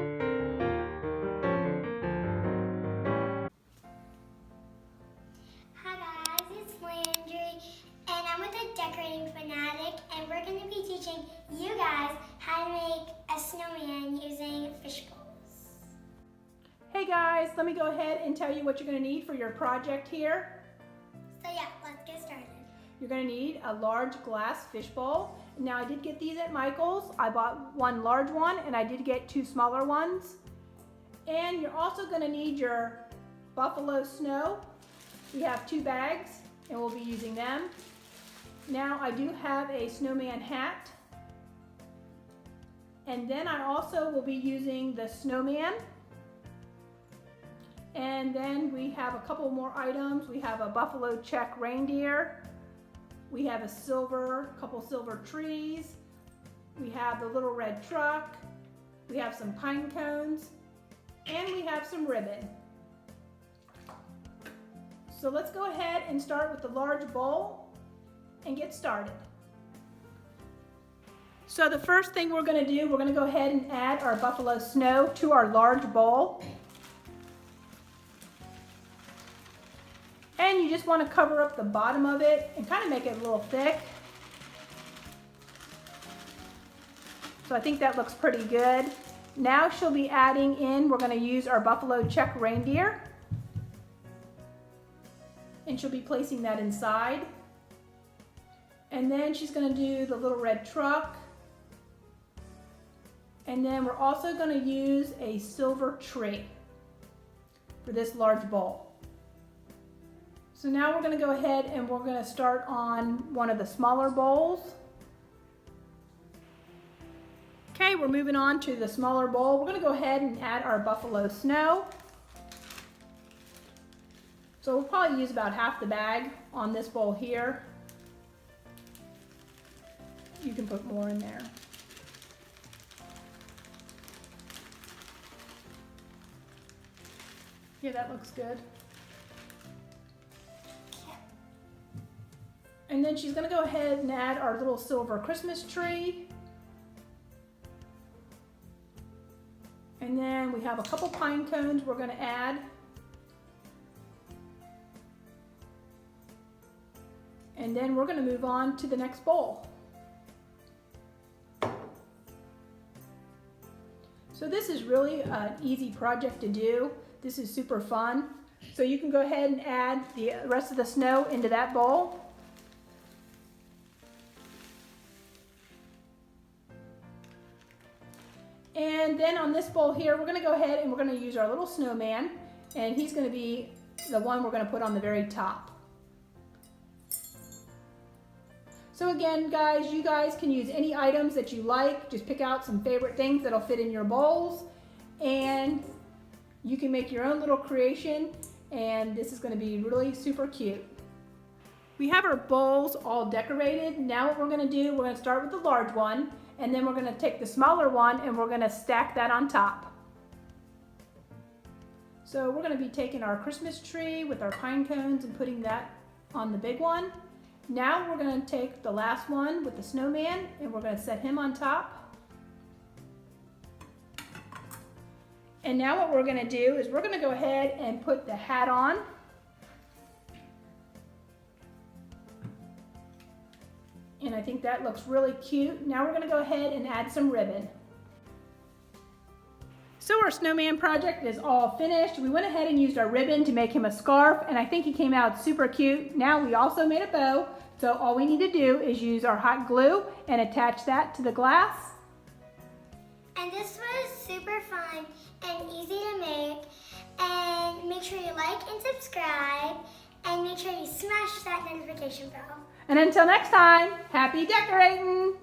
Hi guys, it's Landry, and I'm with a decorating fanatic, and we're going to be teaching you guys how to make a snowman using Fishbowls. Hey guys, let me go ahead and tell you what you're going to need for your project here. So yeah, let's get started. You're going to need a large glass fishbowl. Now I did get these at Michael's. I bought one large one and I did get two smaller ones. And you're also going to need your buffalo snow. We have 2 bags and we'll be using them. Now I do have a snowman hat. And then I also will be using the snowman. And then we have a couple more items. We have a buffalo check reindeer. We have a couple silver trees. We have the little red truck. We have some pine cones. And we have some ribbon. So let's go ahead and start with the large bowl and get started. So the first thing we're going to do, we're going to go ahead and add our buffalo snow to our large bowl. And you just want to cover up the bottom of it and kind of make it a little thick. So I think that looks pretty good. Now she'll be adding in, we're going to use our buffalo check reindeer. And she'll be placing that inside. And then she's going to do the little red truck. And then we're also going to use a silver tree for this large bowl. So now we're going to go ahead and we're going to start on one of the smaller bowls. Okay, we're moving on to the smaller bowl. We're going to go ahead and add our buffalo snow. So we'll probably use about half the bag on this bowl here. You can put more in there. Yeah, that looks good. And then she's going to go ahead and add our little silver Christmas tree. And then we have a couple pine cones we're going to add. And then we're going to move on to the next bowl. So this is really an easy project to do. This is super fun. So you can go ahead and add the rest of the snow into that bowl. And then on this bowl here, we're going to go ahead and we're going to use our little snowman, and he's going to be the one we're going to put on the very top. So again, guys, you guys can use any items that you like. Just pick out some favorite things that'll fit in your bowls, and you can make your own little creation, and this is going to be really super cute. We have our bowls all decorated. Now what we're going to do, we're going to start with the large one, and then we're going to take the smaller one and we're going to stack that on top. So we're going to be taking our Christmas tree with our pine cones and putting that on the big one. Now we're going to take the last one with the snowman and we're going to set him on top. And now what we're going to do is we're going to go ahead and put the hat on. And I think that looks really cute. Now we're going to go ahead and add some ribbon. So our snowman project is all finished. We went ahead and used our ribbon to make him a scarf, and I think he came out super cute. Now we also made a bow, so all we need to do is use our hot glue and attach that to the glass. And this was super fun and easy to make. And make sure you like and subscribe, and make sure you smash that notification bell. And until next time, happy decorating!